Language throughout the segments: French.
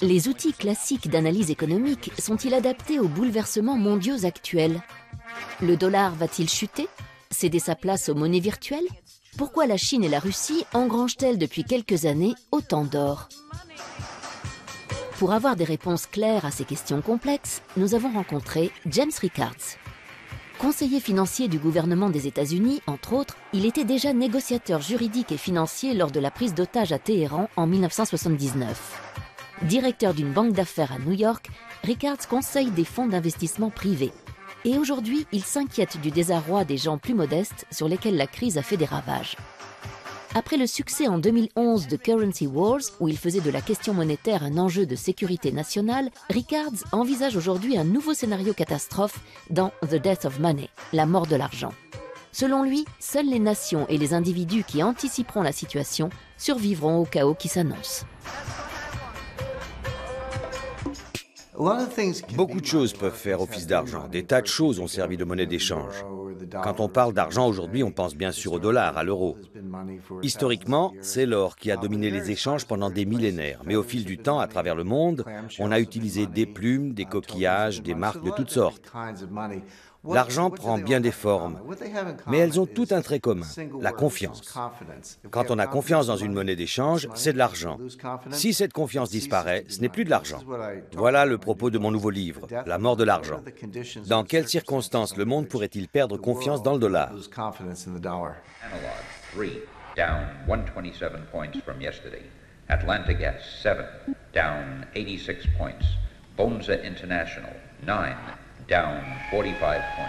Les outils classiques d'analyse économique sont-ils adaptés aux bouleversements mondiaux actuels? Le dollar va-t-il chuter? Céder sa place aux monnaies virtuelles? Pourquoi la Chine et la Russie engrangent-elles depuis quelques années autant d'or? Pour avoir des réponses claires à ces questions complexes, nous avons rencontré James Rickards. Conseiller financier du gouvernement des États-Unis, entre autres, il était déjà négociateur juridique et financier lors de la prise d'otage à Téhéran en 1979. Directeur d'une banque d'affaires à New York, Rickards conseille des fonds d'investissement privés. Et aujourd'hui, il s'inquiète du désarroi des gens plus modestes sur lesquels la crise a fait des ravages. Après le succès en 2011 de Currency Wars, où il faisait de la question monétaire un enjeu de sécurité nationale, Rickards envisage aujourd'hui un nouveau scénario catastrophe dans The Death of Money, la mort de l'argent. Selon lui, seules les nations et les individus qui anticiperont la situation survivront au chaos qui s'annonce. Beaucoup de choses peuvent faire office d'argent. Des tas de choses ont servi de monnaie d'échange. Quand on parle d'argent aujourd'hui, on pense bien sûr au dollar, à l'euro. Historiquement, c'est l'or qui a dominé les échanges pendant des millénaires. Mais au fil du temps, à travers le monde, on a utilisé des plumes, des coquillages, des marques de toutes sortes. L'argent prend bien des formes, mais elles ont tout un trait commun, la confiance. Quand on a confiance dans une monnaie d'échange, c'est de l'argent. Si cette confiance disparaît, ce n'est plus de l'argent. Voilà le propos de mon nouveau livre, La mort de l'argent. Dans quelles circonstances le monde pourrait-il perdre confiance dans le dollar? Down 127 points from yesterday. Atlanta Gas 7, down 86 points. Bonza International 9, down 45 points.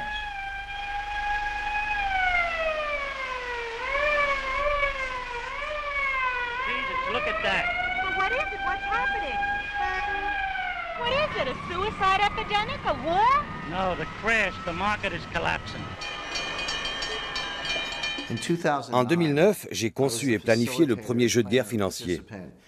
Jesus, look at that. Well, what is it? What's happening? What is it? A suicide epidemic? A war? No, the crash. The market is collapsing. En 2009, j'ai conçu et planifié le premier jeu de guerre financier.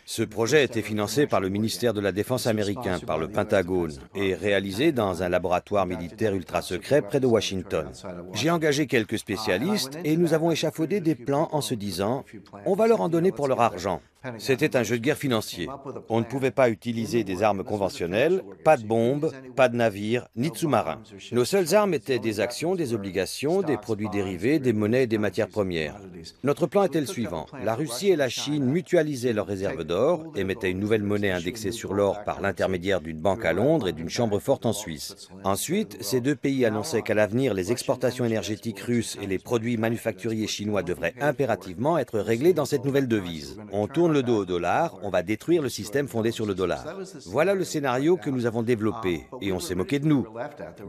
Ce projet a été financé par le ministère de la Défense américain, par le Pentagone, et réalisé dans un laboratoire militaire ultra secret près de Washington. J'ai engagé quelques spécialistes et nous avons échafaudé des plans en se disant « on va leur en donner pour leur argent ». C'était un jeu de guerre financier. On ne pouvait pas utiliser des armes conventionnelles, pas de bombes, pas de navires, ni de sous-marins. Nos seules armes étaient des actions, des obligations, des produits dérivés, des monnaies et des matières premières. Notre plan était le suivant. La Russie et la Chine mutualisaient leurs réserves d'or, émettaient une nouvelle monnaie indexée sur l'or par l'intermédiaire d'une banque à Londres et d'une chambre forte en Suisse. Ensuite, ces deux pays annonçaient qu'à l'avenir, les exportations énergétiques russes et les produits manufacturiers chinois devraient impérativement être réglés dans cette nouvelle devise. On tourne le dos au dollar, on va détruire le système fondé sur le dollar. Voilà le scénario que nous avons développé, et on s'est moqué de nous.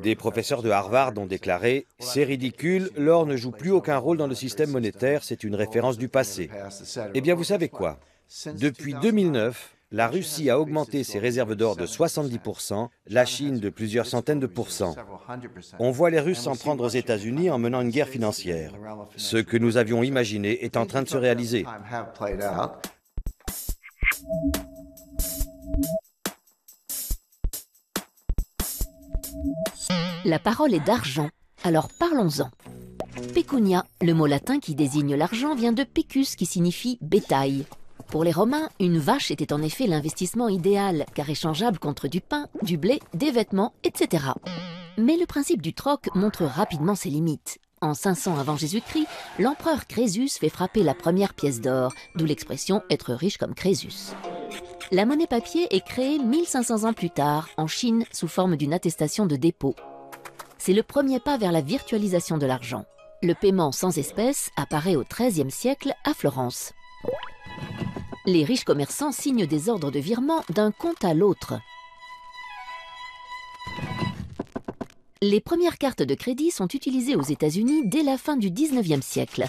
Des professeurs de Harvard ont déclaré « C'est ridicule, l'or ne joue plus aucun rôle dans le système monétaire, c'est une référence du passé. » Eh bien, vous savez quoi? Depuis 2009, la Russie a augmenté ses réserves d'or de 70%, la Chine de plusieurs centaines de pourcents. On voit les Russes s'en prendre aux États-Unis en menant une guerre financière. Ce que nous avions imaginé est en train de se réaliser. La parole est d'argent, alors parlons-en. Pecunia, le mot latin qui désigne l'argent, vient de pecus qui signifie bétail. Pour les Romains, une vache était en effet l'investissement idéal, car échangeable contre du pain, du blé, des vêtements, etc. Mais le principe du troc montre rapidement ses limites. En 500 avant Jésus-Christ, l'empereur Crésus fait frapper la première pièce d'or, d'où l'expression « être riche comme Crésus ». La monnaie papier est créée 1500 ans plus tard, en Chine, sous forme d'une attestation de dépôt. C'est le premier pas vers la virtualisation de l'argent. Le paiement sans espèces apparaît au XIIIe siècle à Florence. Les riches commerçants signent des ordres de virement d'un compte à l'autre. Les premières cartes de crédit sont utilisées aux États-Unis dès la fin du XIXe siècle.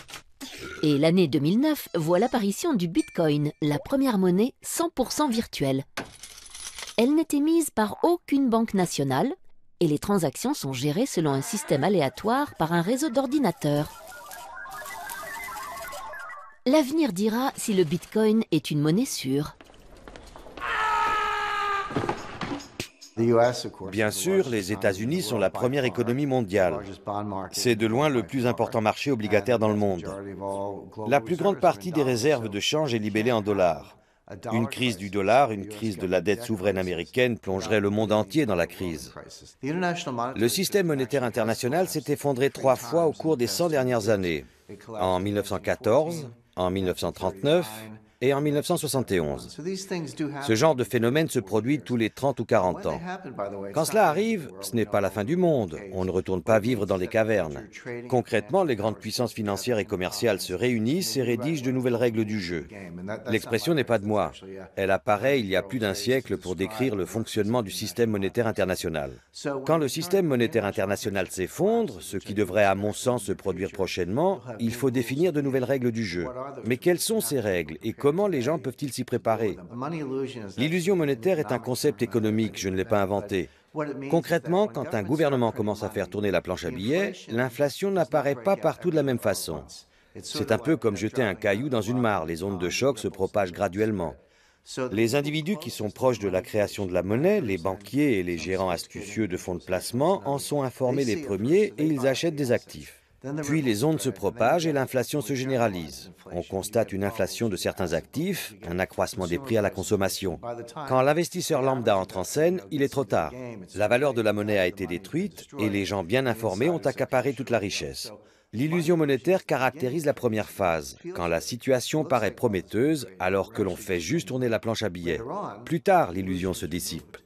Et l'année 2009 voit l'apparition du Bitcoin, la première monnaie 100% virtuelle. Elle n'est émise par aucune banque nationale et les transactions sont gérées selon un système aléatoire par un réseau d'ordinateurs. L'avenir dira si le Bitcoin est une monnaie sûre. Bien sûr, les États-Unis sont la première économie mondiale. C'est de loin le plus important marché obligataire dans le monde. La plus grande partie des réserves de change est libellée en dollars. Une crise du dollar, une crise de la dette souveraine américaine plongerait le monde entier dans la crise. Le système monétaire international s'est effondré 3 fois au cours des 100 dernières années, en 1914, en 1939 et en 1971. Ce genre de phénomène se produit tous les 30 ou 40 ans. Quand cela arrive, ce n'est pas la fin du monde. On ne retourne pas vivre dans des cavernes. Concrètement, les grandes puissances financières et commerciales se réunissent et rédigent de nouvelles règles du jeu. L'expression n'est pas de moi. Elle apparaît il y a plus d'un siècle pour décrire le fonctionnement du système monétaire international. Quand le système monétaire international s'effondre, ce qui devrait à mon sens se produire prochainement, il faut définir de nouvelles règles du jeu. Mais quelles sont ces règles et comment les gens peuvent-ils s'y préparer? L'illusion monétaire est un concept économique, je ne l'ai pas inventé. Concrètement, quand un gouvernement commence à faire tourner la planche à billets, l'inflation n'apparaît pas partout de la même façon. C'est un peu comme jeter un caillou dans une mare, les ondes de choc se propagent graduellement. Les individus qui sont proches de la création de la monnaie, les banquiers et les gérants astucieux de fonds de placement, en sont informés les premiers et ils achètent des actifs. Puis les ondes se propagent et l'inflation se généralise. On constate une inflation de certains actifs, un accroissement des prix à la consommation. Quand l'investisseur lambda entre en scène, il est trop tard. La valeur de la monnaie a été détruite et les gens bien informés ont accaparé toute la richesse. L'illusion monétaire caractérise la première phase, quand la situation paraît prometteuse alors que l'on fait juste tourner la planche à billets. Plus tard, l'illusion se dissipe.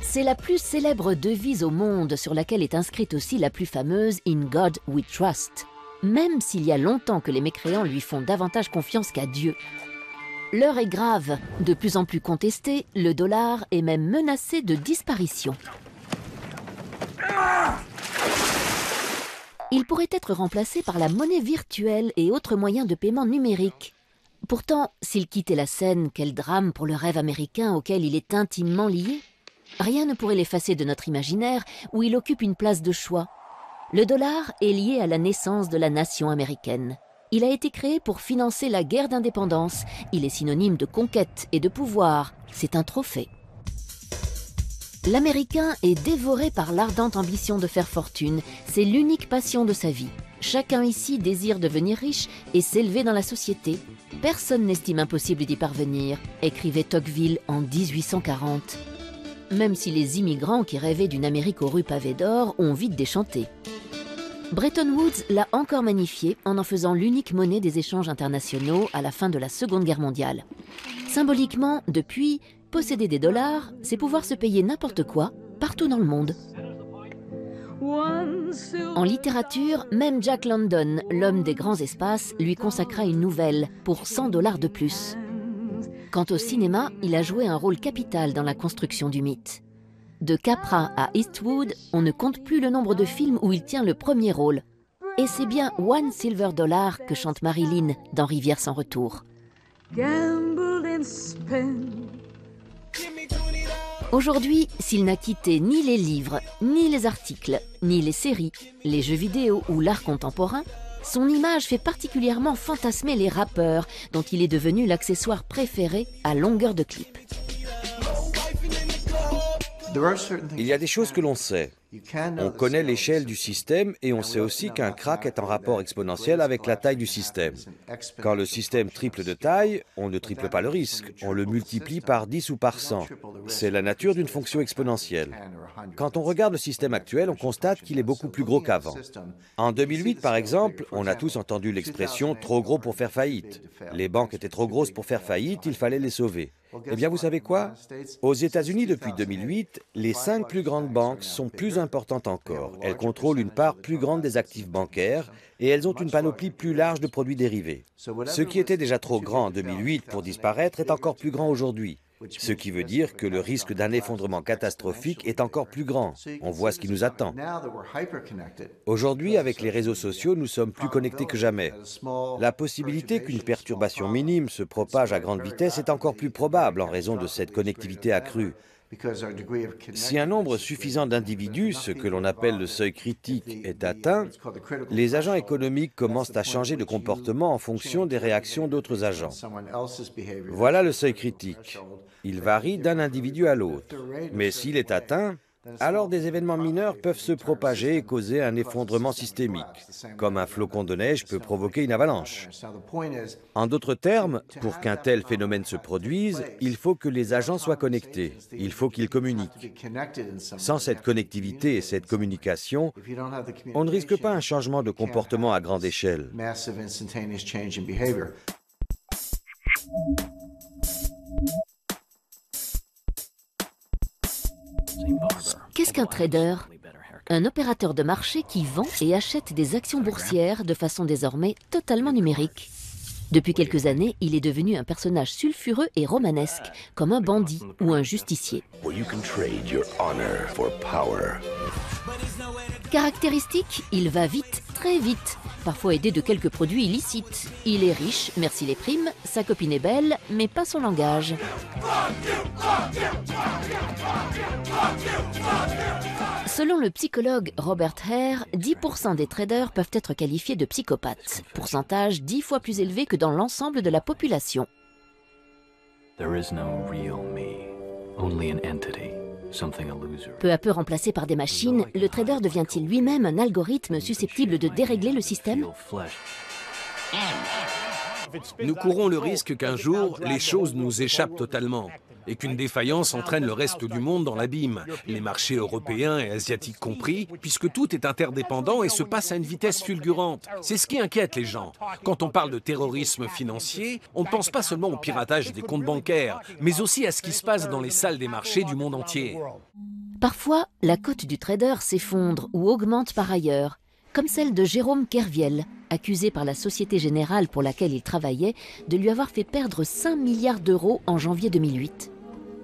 C'est la plus célèbre devise au monde sur laquelle est inscrite aussi la plus fameuse « In God We Trust », même s'il y a longtemps que les mécréants lui font davantage confiance qu'à Dieu. L'heure est grave, de plus en plus contesté, le dollar est même menacé de disparition. Il pourrait être remplacé par la monnaie virtuelle et autres moyens de paiement numériques. Pourtant, s'il quittait la scène, quel drame pour le rêve américain auquel il est intimement lié. Rien ne pourrait l'effacer de notre imaginaire où il occupe une place de choix. Le dollar est lié à la naissance de la nation américaine. Il a été créé pour financer la guerre d'indépendance. Il est synonyme de conquête et de pouvoir. C'est un trophée. L'Américain est dévoré par l'ardente ambition de faire fortune. C'est l'unique passion de sa vie. Chacun ici désire devenir riche et s'élever dans la société. Personne n'estime impossible d'y parvenir, écrivait Tocqueville en 1840. Même si les immigrants qui rêvaient d'une Amérique aux rues pavées d'or ont vite déchanté. Bretton Woods l'a encore magnifié en faisant l'unique monnaie des échanges internationaux à la fin de la Seconde Guerre mondiale. Symboliquement, depuis, posséder des dollars, c'est pouvoir se payer n'importe quoi, partout dans le monde. En littérature, même Jack London, l'homme des grands espaces, lui consacra une nouvelle pour $100 de plus. Quant au cinéma, il a joué un rôle capital dans la construction du mythe. De Capra à Eastwood, on ne compte plus le nombre de films où il tient le premier rôle. Et c'est bien $1 silver que chante Marilyn dans Rivière sans retour. Aujourd'hui, s'il n'a quitté ni les livres, ni les articles, ni les séries, les jeux vidéo ou l'art contemporain, son image fait particulièrement fantasmer les rappeurs, dont il est devenu l'accessoire préféré à longueur de clip. Il y a des choses que l'on sait. On connaît l'échelle du système et on sait aussi qu'un krach est en rapport exponentiel avec la taille du système. Quand le système triple de taille, on ne triple pas le risque, on le multiplie par 10 ou par 100. C'est la nature d'une fonction exponentielle. Quand on regarde le système actuel, on constate qu'il est beaucoup plus gros qu'avant. En 2008, par exemple, on a tous entendu l'expression « trop gros pour faire faillite ». Les banques étaient trop grosses pour faire faillite, il fallait les sauver. Eh bien, vous savez quoi? Aux États-Unis, depuis 2008, les 5 plus grandes banques sont plus importantes encore. Elles contrôlent une part plus grande des actifs bancaires et elles ont une panoplie plus large de produits dérivés. Ce qui était déjà trop grand en 2008 pour disparaître est encore plus grand aujourd'hui. Ce qui veut dire que le risque d'un effondrement catastrophique est encore plus grand. On voit ce qui nous attend. Aujourd'hui, avec les réseaux sociaux, nous sommes plus connectés que jamais. La possibilité qu'une perturbation minime se propage à grande vitesse est encore plus probable en raison de cette connectivité accrue. Si un nombre suffisant d'individus, ce que l'on appelle le seuil critique, est atteint, les agents économiques commencent à changer de comportement en fonction des réactions d'autres agents. Voilà le seuil critique. Il varie d'un individu à l'autre. Mais s'il est atteint, alors des événements mineurs peuvent se propager et causer un effondrement systémique, comme un flocon de neige peut provoquer une avalanche. En d'autres termes, pour qu'un tel phénomène se produise, il faut que les agents soient connectés, il faut qu'ils communiquent. Sans cette connectivité et cette communication, on ne risque pas un changement de comportement à grande échelle. Qu'est-ce qu'un trader? Un opérateur de marché qui vend et achète des actions boursières de façon désormais totalement numérique. Depuis quelques années, il est devenu un personnage sulfureux et romanesque, comme un bandit ou un justicier. Caractéristique, il va vite, très vite, parfois aidé de quelques produits illicites. Il est riche, merci les primes, sa copine est belle, mais pas son langage. Selon le psychologue Robert Hare, 10% des traders peuvent être qualifiés de psychopathes, pourcentage 10 fois plus élevé que dans l'ensemble de la population. Peu à peu remplacé par des machines, le trader devient-il lui-même un algorithme susceptible de dérégler le système? Nous courons le risque qu'un jour, les choses nous échappent totalement et qu'une défaillance entraîne le reste du monde dans l'abîme, les marchés européens et asiatiques compris, puisque tout est interdépendant et se passe à une vitesse fulgurante. C'est ce qui inquiète les gens. Quand on parle de terrorisme financier, on ne pense pas seulement au piratage des comptes bancaires, mais aussi à ce qui se passe dans les salles des marchés du monde entier. Parfois, la cote du trader s'effondre ou augmente par ailleurs, comme celle de Jérôme Kerviel, accusé par la Société Générale pour laquelle il travaillait de lui avoir fait perdre 5 milliards d'euros en janvier 2008.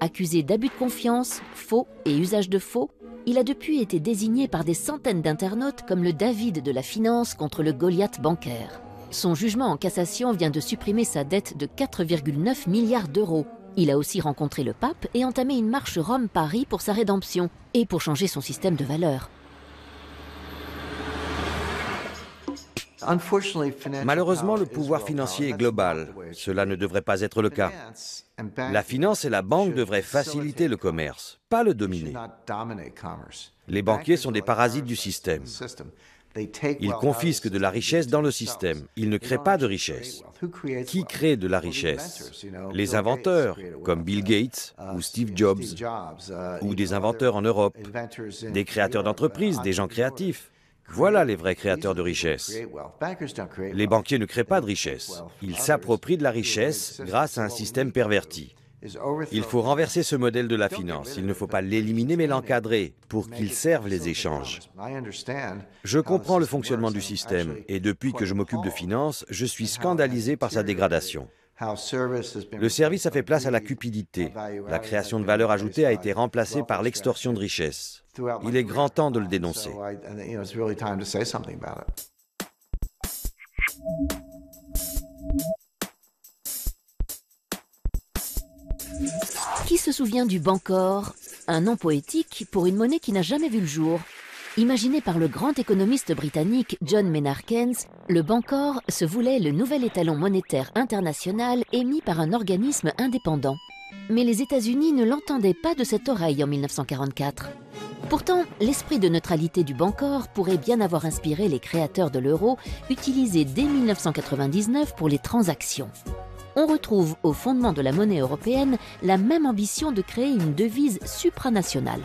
Accusé d'abus de confiance, faux et usage de faux, il a depuis été désigné par des centaines d'internautes comme le David de la finance contre le Goliath bancaire. Son jugement en cassation vient de supprimer sa dette de 4,9 milliards d'euros. Il a aussi rencontré le pape et entamé une marche Rome-Paris pour sa rédemption et pour changer son système de valeurs. Malheureusement, le pouvoir financier est global. Cela ne devrait pas être le cas. La finance et la banque devraient faciliter le commerce, pas le dominer. Les banquiers sont des parasites du système. Ils confisquent de la richesse dans le système. Ils ne créent pas de richesse. Qui crée de la richesse? Les inventeurs, comme Bill Gates ou Steve Jobs, ou des inventeurs en Europe, des créateurs d'entreprises, des gens créatifs. Voilà les vrais créateurs de richesse. Les banquiers ne créent pas de richesse. Ils s'approprient de la richesse grâce à un système perverti. Il faut renverser ce modèle de la finance. Il ne faut pas l'éliminer mais l'encadrer pour qu'il serve les échanges. Je comprends le fonctionnement du système et depuis que je m'occupe de finance, je suis scandalisé par sa dégradation. Le service a fait place à la cupidité. La création de valeur ajoutée a été remplacée par l'extorsion de richesse. Il est grand temps de le dénoncer. Qui se souvient du Bancor, un nom poétique pour une monnaie qui n'a jamais vu le jour? Imaginé par le grand économiste britannique John Maynard Keynes, le Bancor se voulait le nouvel étalon monétaire international émis par un organisme indépendant. Mais les États-Unis ne l'entendaient pas de cette oreille en 1944. Pourtant, l'esprit de neutralité du Bancor pourrait bien avoir inspiré les créateurs de l'euro, utilisé dès 1999 pour les transactions. On retrouve au fondement de la monnaie européenne la même ambition de créer une devise supranationale.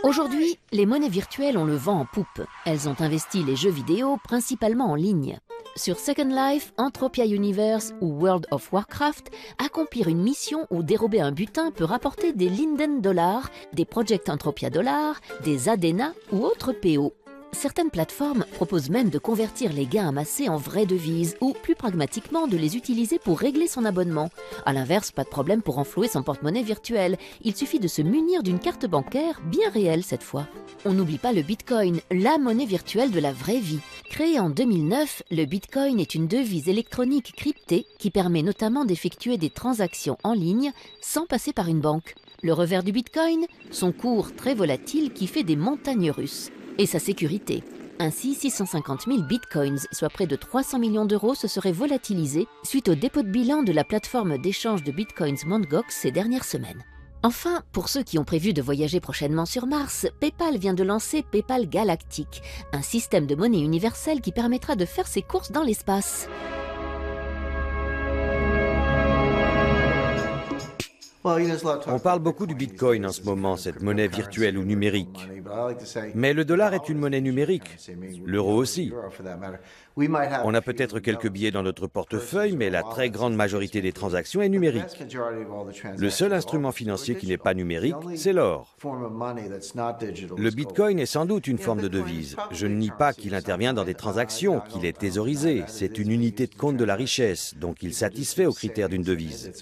Aujourd'hui, les monnaies virtuelles ont le vent en poupe. Elles ont investi les jeux vidéo principalement en ligne. Sur Second Life, Entropia Universe ou World of Warcraft, accomplir une mission ou dérober un butin peut rapporter des Linden Dollars, des Project Entropia Dollars, des Adena ou autres PO. Certaines plateformes proposent même de convertir les gains amassés en vraies devises ou, plus pragmatiquement, de les utiliser pour régler son abonnement. A l'inverse, pas de problème pour renflouer son porte-monnaie virtuel. Il suffit de se munir d'une carte bancaire, bien réelle cette fois. On n'oublie pas le Bitcoin, la monnaie virtuelle de la vraie vie. Créé en 2009, le Bitcoin est une devise électronique cryptée qui permet notamment d'effectuer des transactions en ligne sans passer par une banque. Le revers du Bitcoin, son cours très volatile qui fait des montagnes russes. Et sa sécurité. Ainsi, 650 000 bitcoins, soit près de 300 millions d'euros, se seraient volatilisés suite au dépôt de bilan de la plateforme d'échange de bitcoins Mt. Gox ces dernières semaines. Enfin, pour ceux qui ont prévu de voyager prochainement sur Mars, PayPal vient de lancer PayPal Galactic, un système de monnaie universelle qui permettra de faire ses courses dans l'espace. On parle beaucoup du Bitcoin en ce moment, cette monnaie virtuelle ou numérique. Mais le dollar est une monnaie numérique, l'euro aussi. On a peut-être quelques billets dans notre portefeuille, mais la très grande majorité des transactions est numérique. Le seul instrument financier qui n'est pas numérique, c'est l'or. Le Bitcoin est sans doute une forme de devise. Je ne nie pas qu'il intervient dans des transactions, qu'il est thésaurisé. C'est une unité de compte de la richesse, donc il satisfait aux critères d'une devise.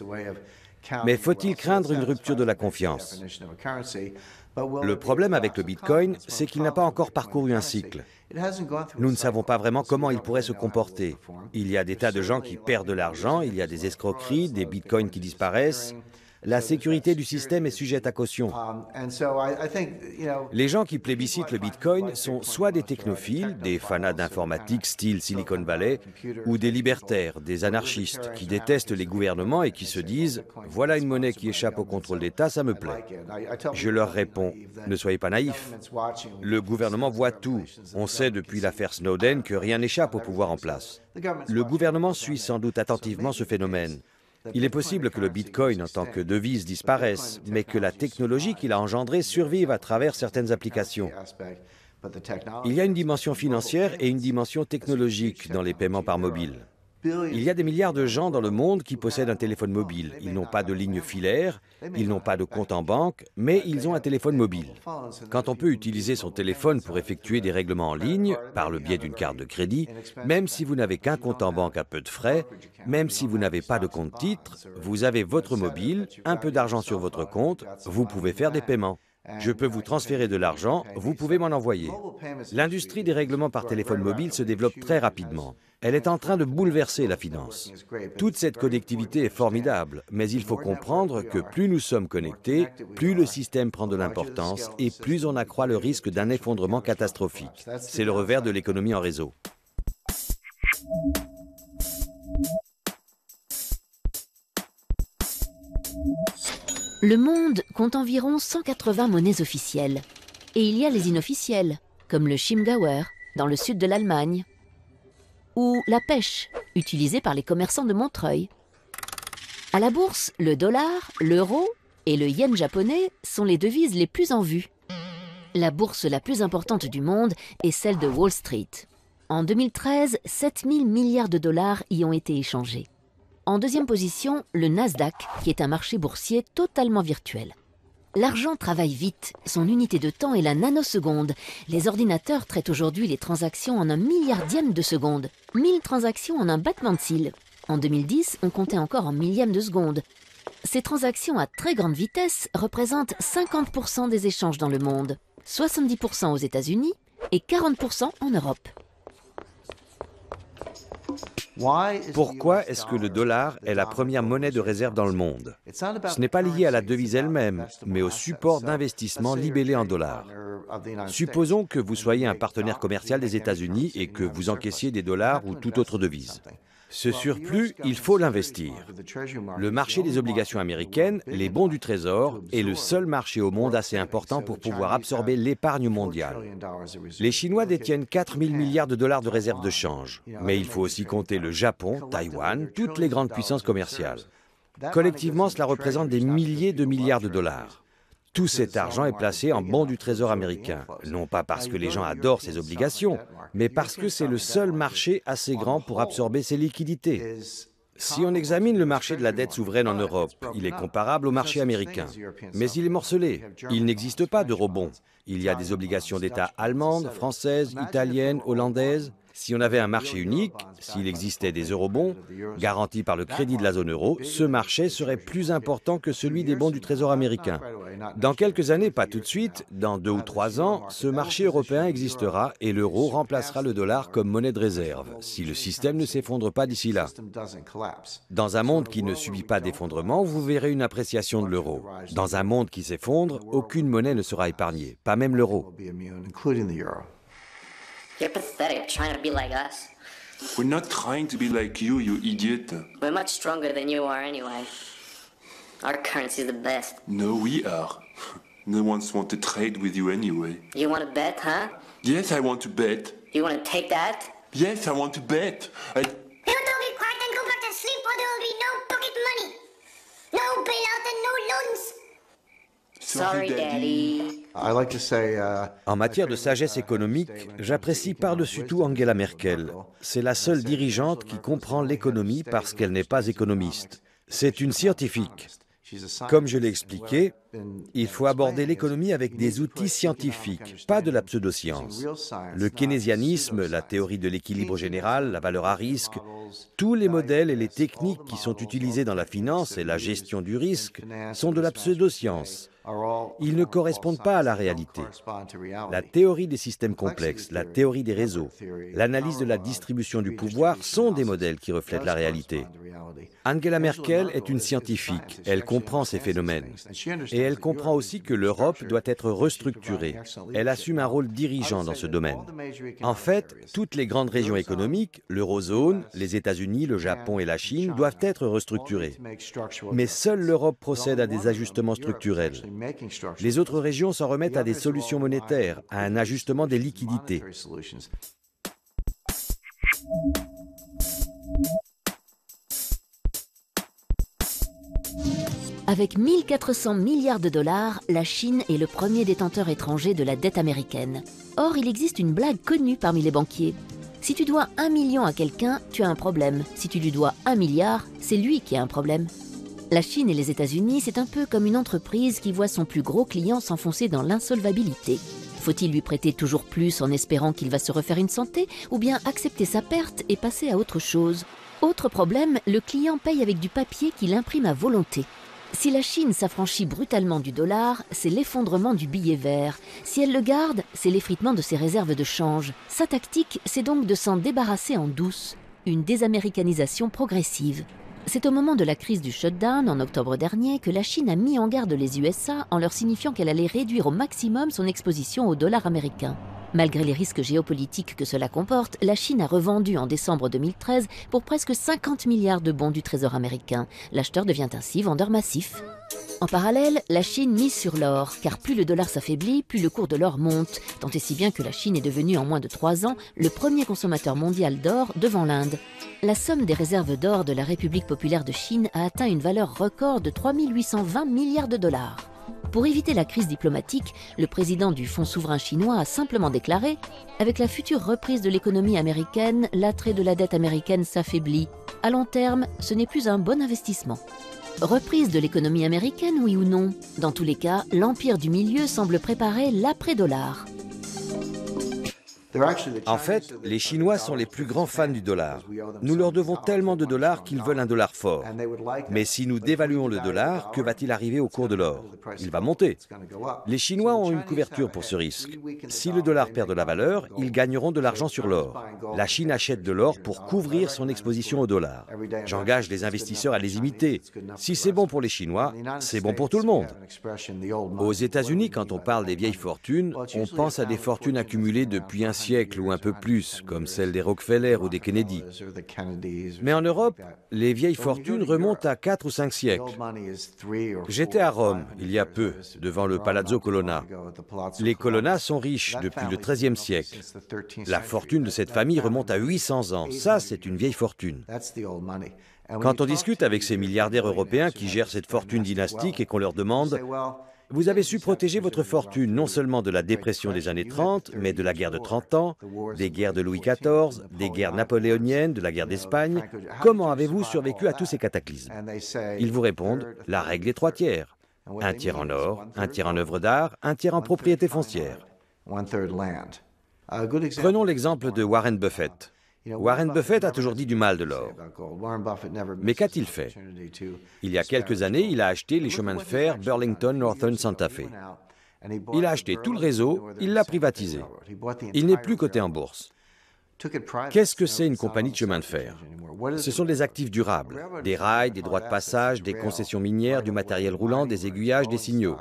Mais faut-il craindre une rupture de la confiance? Le problème avec le Bitcoin, c'est qu'il n'a pas encore parcouru un cycle. Nous ne savons pas vraiment comment il pourrait se comporter. Il y a des tas de gens qui perdent de l'argent, il y a des escroqueries, des bitcoins qui disparaissent. La sécurité du système est sujette à caution. Les gens qui plébiscitent le Bitcoin sont soit des technophiles, des fanats d'informatique style Silicon Valley, ou des libertaires, des anarchistes, qui détestent les gouvernements et qui se disent « Voilà une monnaie qui échappe au contrôle d'État, ça me plaît ». Je leur réponds « Ne soyez pas naïfs. Le gouvernement voit tout. On sait depuis l'affaire Snowden que rien n'échappe au pouvoir en place. Le gouvernement suit sans doute attentivement ce phénomène. Il est possible que le Bitcoin en tant que devise disparaisse, mais que la technologie qu'il a engendrée survive à travers certaines applications. Il y a une dimension financière et une dimension technologique dans les paiements par mobile. Il y a des milliards de gens dans le monde qui possèdent un téléphone mobile. Ils n'ont pas de ligne filaire, ils n'ont pas de compte en banque, mais ils ont un téléphone mobile. Quand on peut utiliser son téléphone pour effectuer des règlements en ligne, par le biais d'une carte de crédit, même si vous n'avez qu'un compte en banque à peu de frais, même si vous n'avez pas de compte titre, vous avez votre mobile, un peu d'argent sur votre compte, vous pouvez faire des paiements. Je peux vous transférer de l'argent, vous pouvez m'en envoyer. L'industrie des règlements par téléphone mobile se développe très rapidement. Elle est en train de bouleverser la finance. Toute cette connectivité est formidable, mais il faut comprendre que plus nous sommes connectés, plus le système prend de l'importance et plus on accroît le risque d'un effondrement catastrophique. C'est le revers de l'économie en réseau. Le monde compte environ 180 monnaies officielles. Et il y a les inofficielles, comme le Chiemgauer, dans le sud de l'Allemagne, ou la pêche, utilisée par les commerçants de Montreuil. À la bourse, le dollar, l'euro et le yen japonais sont les devises les plus en vue. La bourse la plus importante du monde est celle de Wall Street. En 2013, 7 000 milliards de dollars y ont été échangés. En deuxième position, le Nasdaq, qui est un marché boursier totalement virtuel. L'argent travaille vite, son unité de temps est la nanoseconde. Les ordinateurs traitent aujourd'hui les transactions en un milliardième de seconde. 1000 transactions en un battement de cils. En 2010, on comptait encore en millième de seconde. Ces transactions à très grande vitesse représentent 50% des échanges dans le monde, 70% aux États-Unis et 40% en Europe. Pourquoi est-ce que le dollar est la première monnaie de réserve dans le monde? Ce n'est pas lié à la devise elle-même, mais au support d'investissement libellé en dollars. Supposons que vous soyez un partenaire commercial des États-Unis et que vous encaissiez des dollars ou toute autre devise. Ce surplus, il faut l'investir. Le marché des obligations américaines, les bons du Trésor, est le seul marché au monde assez important pour pouvoir absorber l'épargne mondiale. Les Chinois détiennent 4 000 milliards de dollars de réserves de change. Mais il faut aussi compter le Japon, Taïwan, toutes les grandes puissances commerciales. Collectivement, cela représente des milliers de milliards de dollars. Tout cet argent est placé en bons du Trésor américain, non pas parce que les gens adorent ces obligations, mais parce que c'est le seul marché assez grand pour absorber ces liquidités. Si on examine le marché de la dette souveraine en Europe, il est comparable au marché américain. Mais il est morcelé. Il n'existe pas d'eurobond. Il y a des obligations d'État allemandes, françaises, italiennes, hollandaises. Si on avait un marché unique, s'il existait des eurobonds, garantis par le crédit de la zone euro, ce marché serait plus important que celui des bons du Trésor américain. Dans quelques années, pas tout de suite, dans 2 ou 3 ans, ce marché européen existera et l'euro remplacera le dollar comme monnaie de réserve, si le système ne s'effondre pas d'ici là. Dans un monde qui ne subit pas d'effondrement, vous verrez une appréciation de l'euro. Dans un monde qui s'effondre, aucune monnaie ne sera épargnée, pas même l'euro. You're pathetic, trying to be like us. We're not trying to be like you idiot. We're much stronger than you are anyway. Our currency's the best. No, we are. No one's want to trade with you anyway. You want to bet, huh? Yes, I want to bet. You want to take that? Yes, I want to bet. People don't get quiet and go back to sleep or there will be no pocket money. No bailout and no loans. Sorry, Daddy. En matière de sagesse économique, j'apprécie par-dessus tout Angela Merkel. C'est la seule dirigeante qui comprend l'économie parce qu'elle n'est pas économiste. C'est une scientifique. Comme je l'ai expliqué, il faut aborder l'économie avec des outils scientifiques, pas de la pseudoscience. Le keynésianisme, la théorie de l'équilibre général, la valeur à risque, tous les modèles et les techniques qui sont utilisés dans la finance et la gestion du risque sont de la pseudoscience. Ils ne correspondent pas à la réalité. La théorie des systèmes complexes, la théorie des réseaux, l'analyse de la distribution du pouvoir sont des modèles qui reflètent la réalité. Angela Merkel est une scientifique, elle comprend ces phénomènes. Et elle comprend aussi que l'Europe doit être restructurée. Elle assume un rôle dirigeant dans ce domaine. En fait, toutes les grandes régions économiques, l'eurozone, les États-Unis, le Japon et la Chine doivent être restructurées. Mais seule l'Europe procède à des ajustements structurels. Les autres régions s'en remettent à des solutions monétaires, à un ajustement des liquidités. Avec 1 400 milliards de dollars, la Chine est le premier détenteur étranger de la dette américaine. Or, il existe une blague connue parmi les banquiers. Si tu dois 1 million à quelqu'un, tu as un problème. Si tu lui dois 1 milliard, c'est lui qui a un problème. La Chine et les États-Unis, c'est un peu comme une entreprise qui voit son plus gros client s'enfoncer dans l'insolvabilité. Faut-il lui prêter toujours plus en espérant qu'il va se refaire une santé, ou bien accepter sa perte et passer à autre chose? Autre problème, le client paye avec du papier qu'il imprime à volonté. Si la Chine s'affranchit brutalement du dollar, c'est l'effondrement du billet vert. Si elle le garde, c'est l'effritement de ses réserves de change. Sa tactique, c'est donc de s'en débarrasser en douce. Une désaméricanisation progressive. C'est au moment de la crise du shutdown, en octobre dernier, que la Chine a mis en garde les USA en leur signifiant qu'elle allait réduire au maximum son exposition au dollar américain. Malgré les risques géopolitiques que cela comporte, la Chine a revendu en décembre 2013 pour presque 50 milliards de bons du Trésor américain. L'acheteur devient ainsi vendeur massif. En parallèle, la Chine mise sur l'or, car plus le dollar s'affaiblit, plus le cours de l'or monte, tant et si bien que la Chine est devenue en moins de 3 ans le premier consommateur mondial d'or devant l'Inde. La somme des réserves d'or de la République populaire de Chine a atteint une valeur record de 3 820 milliards de dollars. Pour éviter la crise diplomatique, le président du Fonds souverain chinois a simplement déclaré « Avec la future reprise de l'économie américaine, l'attrait de la dette américaine s'affaiblit. À long terme, ce n'est plus un bon investissement. » Reprise de l'économie américaine, oui ou non? Dans tous les cas, l'empire du milieu semble préparer l'après-dollar. En fait, les Chinois sont les plus grands fans du dollar. Nous leur devons tellement de dollars qu'ils veulent un dollar fort. Mais si nous dévaluons le dollar, que va-t-il arriver au cours de l'or? Il va monter. Les Chinois ont une couverture pour ce risque. Si le dollar perd de la valeur, ils gagneront de l'argent sur l'or. La Chine achète de l'or pour couvrir son exposition au dollar. J'engage les investisseurs à les imiter. Si c'est bon pour les Chinois, c'est bon pour tout le monde. Aux États-Unis, quand on parle des vieilles fortunes, on pense à des fortunes accumulées depuis un siècle ou un peu plus, comme celles des Rockefeller ou des Kennedy. Mais en Europe, les vieilles fortunes remontent à 4 ou 5 siècles. J'étais à Rome, il y a peu, devant le Palazzo Colonna. Les Colonna sont riches depuis le XIIIe siècle. La fortune de cette famille remonte à 800 ans. Ça, c'est une vieille fortune. Quand on discute avec ces milliardaires européens qui gèrent cette fortune dynastique et qu'on leur demande « Vous avez su protéger votre fortune non seulement de la dépression des années 30, mais de la guerre de 30 ans, des guerres de Louis XIV, des guerres napoléoniennes, de la guerre d'Espagne. Comment avez-vous survécu à tous ces cataclysmes ?» Ils vous répondent « La règle est 3 tiers. Un tiers en or, un tiers en œuvres d'art, un tiers en propriété foncière. » Prenons l'exemple de Warren Buffett. Warren Buffett a toujours dit du mal de l'or. Mais qu'a-t-il fait? Il y a quelques années, il a acheté les chemins de fer Burlington Northern Santa Fe. Il a acheté tout le réseau, il l'a privatisé. Il n'est plus coté en bourse. Qu'est-ce que c'est une compagnie de chemin de fer? Ce sont des actifs durables, des rails, des droits de passage, des concessions minières, du matériel roulant, des aiguillages, des signaux.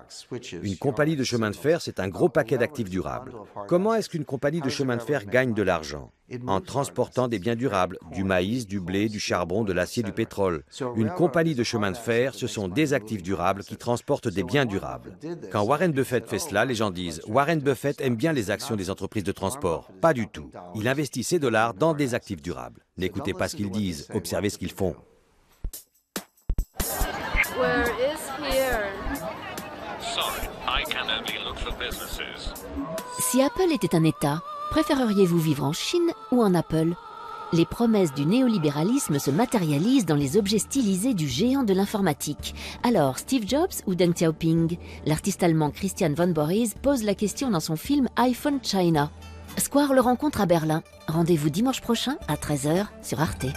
Une compagnie de chemin de fer, c'est un gros paquet d'actifs durables. Comment est-ce qu'une compagnie de chemin de fer gagne de l'argent? en transportant des biens durables, du maïs, du blé, du charbon, de l'acier, du pétrole. Une compagnie de chemin de fer, ce sont des actifs durables qui transportent des biens durables. Quand Warren Buffett fait cela, les gens disent « Warren Buffett aime bien les actions des entreprises de transport ». Pas du tout. Il investit ses dollars dans des actifs durables. N'écoutez pas ce qu'ils disent, observez ce qu'ils font. Where is here? Sorry, I can only look for businesses. Si Apple était un État, préféreriez-vous vivre en Chine ou en Apple? Les promesses du néolibéralisme se matérialisent dans les objets stylisés du géant de l'informatique. Alors, Steve Jobs ou Deng Xiaoping? L'artiste allemand Christian von Borries pose la question dans son film iPhone China. Square le rencontre à Berlin. Rendez-vous dimanche prochain à 13h sur Arte.